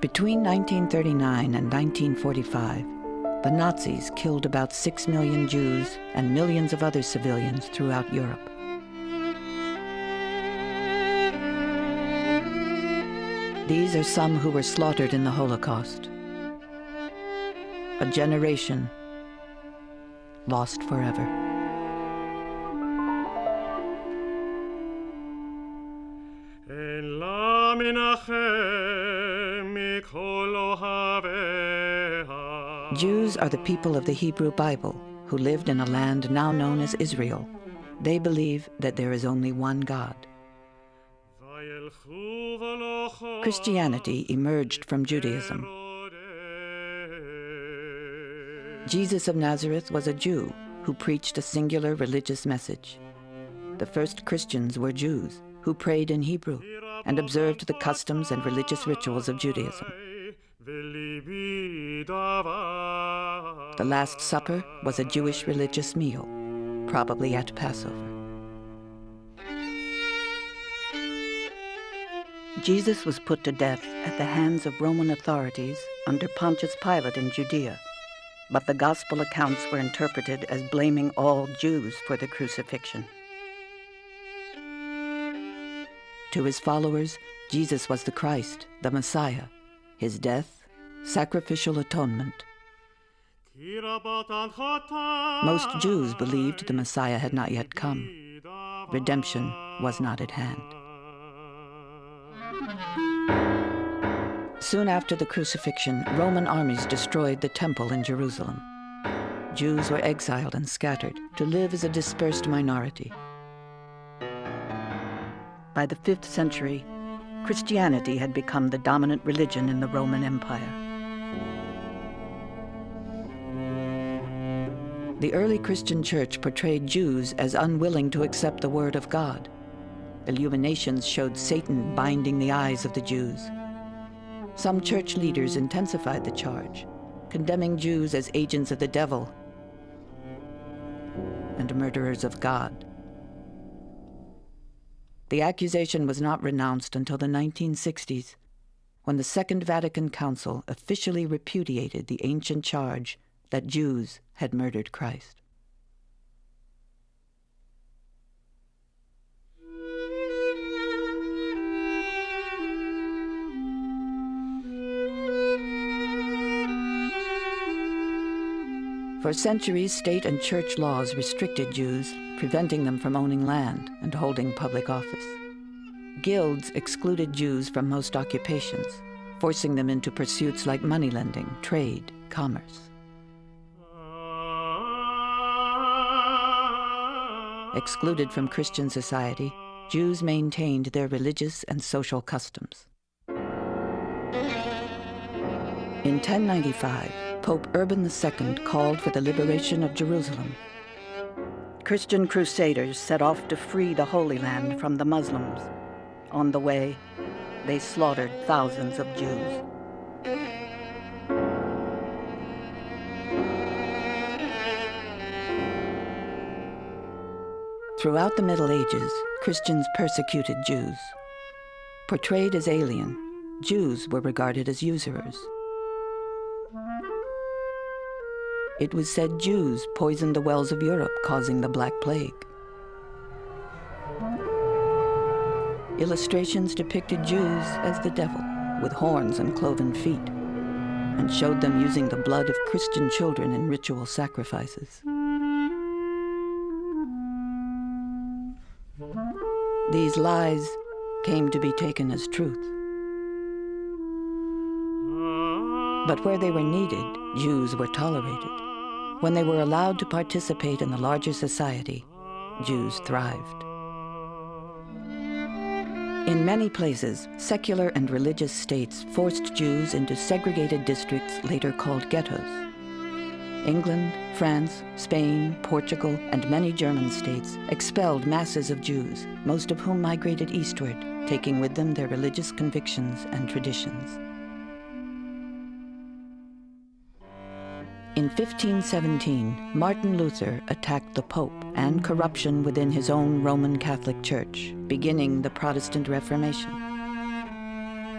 Between 1939 and 1945, the Nazis killed about 6 million Jews and millions of other civilians throughout Europe. These are some who were slaughtered in the Holocaust. A generation lost forever. Jews are the people of the Hebrew Bible who lived in a land now known as Israel. They believe that there is only one God. Christianity emerged from Judaism. Jesus of Nazareth was a Jew who preached a singular religious message. The first Christians were Jews who prayed in Hebrew and observed the customs and religious rituals of Judaism. The Last Supper was a Jewish religious meal, probably at Passover. Jesus was put to death at the hands of Roman authorities under Pontius Pilate in Judea, but the gospel accounts were interpreted as blaming all Jews for the crucifixion. To his followers, Jesus was the Christ, the Messiah. His death, sacrificial atonement. Most Jews believed the Messiah had not yet come. Redemption was not at hand. Soon after the crucifixion, Roman armies destroyed the temple in Jerusalem. Jews were exiled and scattered to live as a dispersed minority. By the 5th century, Christianity had become the dominant religion in the Roman Empire. The early Christian church portrayed Jews as unwilling to accept the word of God. Illuminations showed Satan binding the eyes of the Jews. Some church leaders intensified the charge, condemning Jews as agents of the devil and murderers of God. The accusation was not renounced until the 1960s, when the Second Vatican Council officially repudiated the ancient charge that Jews had murdered Christ. For centuries, state and church laws restricted Jews, preventing them from owning land and holding public office. Guilds excluded Jews from most occupations, forcing them into pursuits like moneylending, trade, commerce. Excluded from Christian society, Jews maintained their religious and social customs. In 1095, Pope Urban II called for the liberation of Jerusalem. Christian crusaders set off to free the Holy Land from the Muslims. On the way, they slaughtered thousands of Jews. Throughout the Middle Ages, Christians persecuted Jews. Portrayed as alien, Jews were regarded as usurers. It was said Jews poisoned the wells of Europe, causing the Black Plague. Illustrations depicted Jews as the devil, with horns and cloven feet, and showed them using the blood of Christian children in ritual sacrifices. These lies came to be taken as truth. But where they were needed, Jews were tolerated. When they were allowed to participate in the larger society, Jews thrived. In many places, secular and religious states forced Jews into segregated districts later called ghettos. England, France, Spain, Portugal, and many German states expelled masses of Jews, most of whom migrated eastward, taking with them their religious convictions and traditions. In 1517, Martin Luther attacked the Pope and corruption within his own Roman Catholic Church, beginning the Protestant Reformation.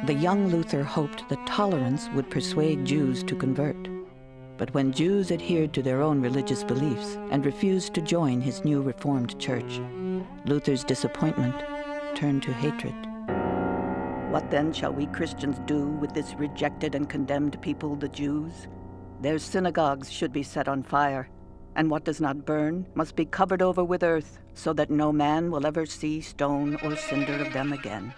The young Luther hoped that tolerance would persuade Jews to convert. But when Jews adhered to their own religious beliefs and refused to join his new Reformed church, Luther's disappointment turned to hatred. What then shall we Christians do with this rejected and condemned people, the Jews? Their synagogues should be set on fire, and what does not burn must be covered over with earth, so that no man will ever see stone or cinder of them again.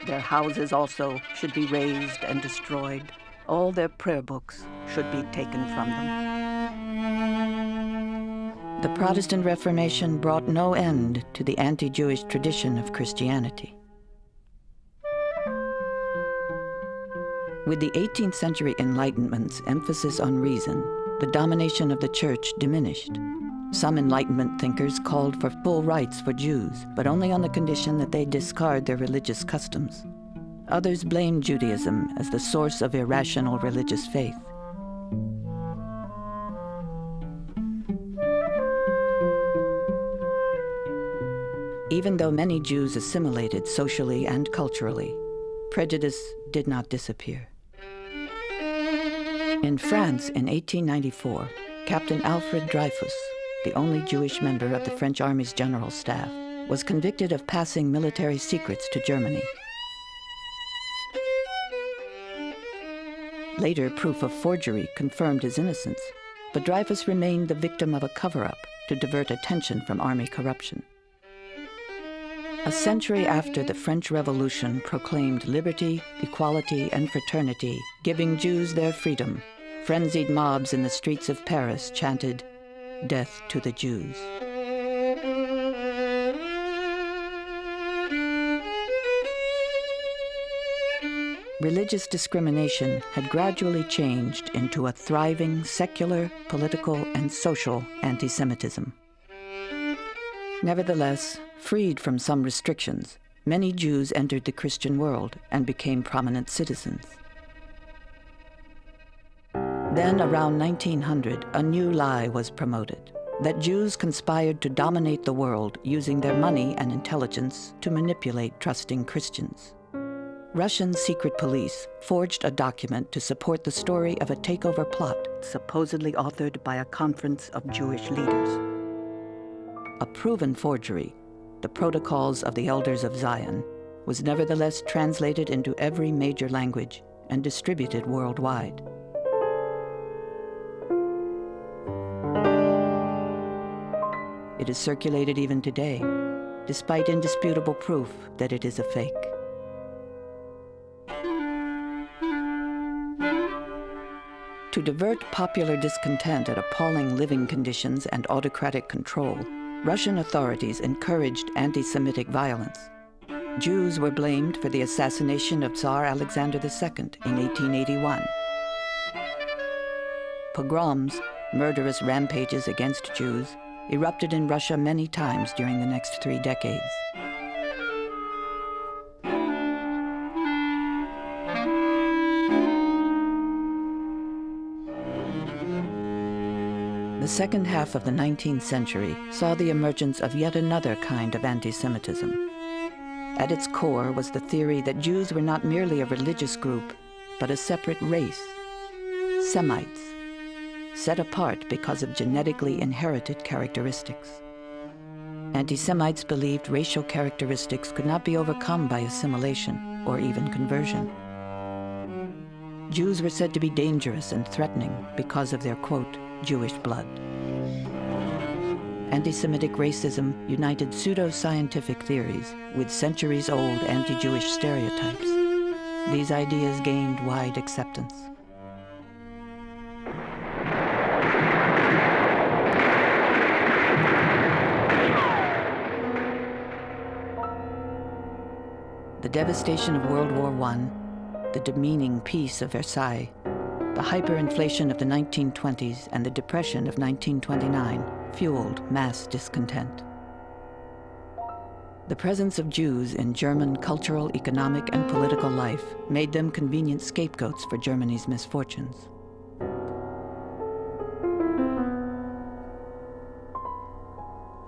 Their houses also should be razed and destroyed. All their prayer books should be taken from them. The Protestant Reformation brought no end to the anti-Jewish tradition of Christianity. With the 18th century Enlightenment's emphasis on reason, the domination of the Church diminished. Some Enlightenment thinkers called for full rights for Jews, but only on the condition that they discard their religious customs. Others blamed Judaism as the source of irrational religious faith. Even though many Jews assimilated socially and culturally, prejudice did not disappear. In France in 1894, Captain Alfred Dreyfus, the only Jewish member of the French Army's general staff, was convicted of passing military secrets to Germany. Later, proof of forgery confirmed his innocence, but Dreyfus remained the victim of a cover-up to divert attention from army corruption. A century after the French Revolution proclaimed liberty, equality, and fraternity, giving Jews their freedom, frenzied mobs in the streets of Paris chanted, "Death to the Jews." Religious discrimination had gradually changed into a thriving secular, political, and social anti-Semitism. Nevertheless, freed from some restrictions, many Jews entered the Christian world and became prominent citizens. Then, around 1900, a new lie was promoted, that Jews conspired to dominate the world using their money and intelligence to manipulate trusting Christians. Russian secret police forged a document to support the story of a takeover plot supposedly authored by a conference of Jewish leaders. A proven forgery, the Protocols of the Elders of Zion, was nevertheless translated into every major language and distributed worldwide. It is circulated even today, despite indisputable proof that it is a fake. To divert popular discontent at appalling living conditions and autocratic control, Russian authorities encouraged anti-Semitic violence. Jews were blamed for the assassination of Tsar Alexander II in 1881. Pogroms, murderous rampages against Jews, erupted in Russia many times during the next 3 decades. The second half of the 19th century saw the emergence of yet another kind of anti-Semitism. At its core was the theory that Jews were not merely a religious group, but a separate race, Semites, set apart because of genetically inherited characteristics. Anti-Semites believed racial characteristics could not be overcome by assimilation or even conversion. Jews were said to be dangerous and threatening because of their, quote, Jewish blood. Anti-Semitic racism united pseudo-scientific theories with centuries-old anti-Jewish stereotypes. These ideas gained wide acceptance. The devastation of World War I, the demeaning Peace of Versailles, the hyperinflation of the 1920s and the Depression of 1929 fueled mass discontent. The presence of Jews in German cultural, economic, and political life made them convenient scapegoats for Germany's misfortunes.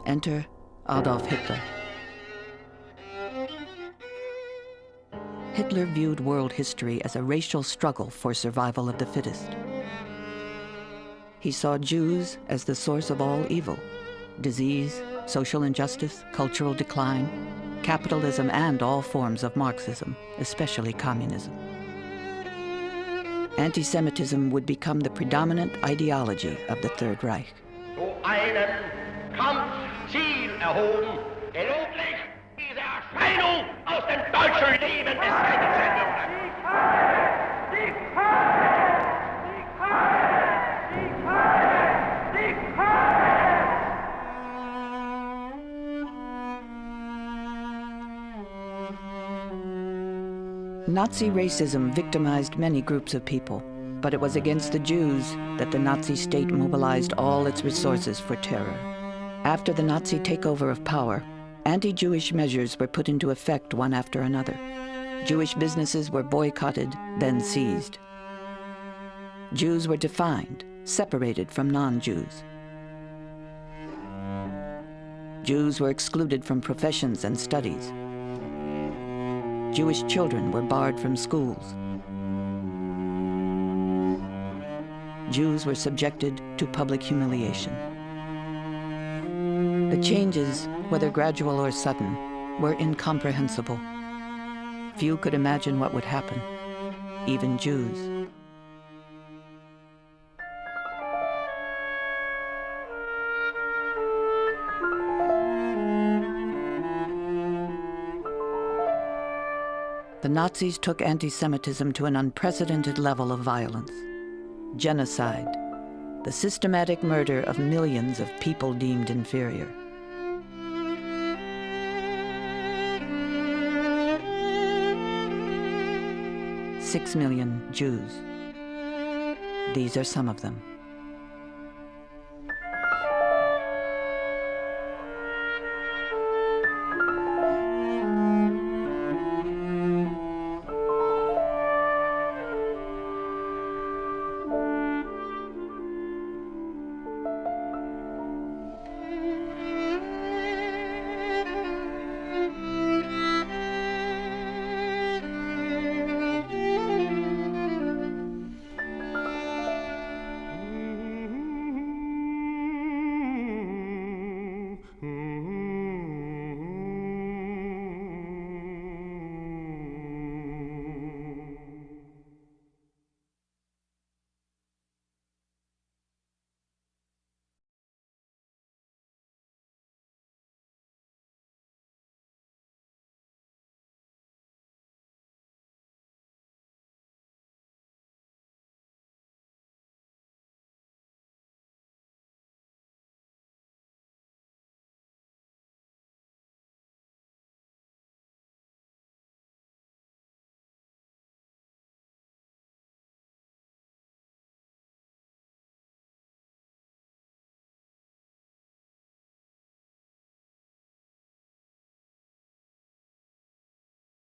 Enter Adolf Hitler. Hitler viewed world history as a racial struggle for survival of the fittest. He saw Jews as the source of all evil: disease, social injustice, cultural decline, capitalism, and all forms of Marxism, especially communism. Antisemitism would become the predominant ideology of the Third Reich. Zu einem Kampfziel erhoben, geloblich diese Erscheinung aus dem deutschen Leben des Nazi racism victimized many groups of people, but it was against the Jews that the Nazi state mobilized all its resources for terror. After the Nazi takeover of power, anti-Jewish measures were put into effect one after another. Jewish businesses were boycotted, then seized. Jews were defined, separated from non-Jews. Jews were excluded from professions and studies. Jewish children were barred from schools. Jews were subjected to public humiliation. The changes, whether gradual or sudden, were incomprehensible. Few could imagine what would happen, even Jews. The Nazis took anti-Semitism to an unprecedented level of violence. Genocide, the systematic murder of millions of people deemed inferior. "6 million Jews. These are some of them.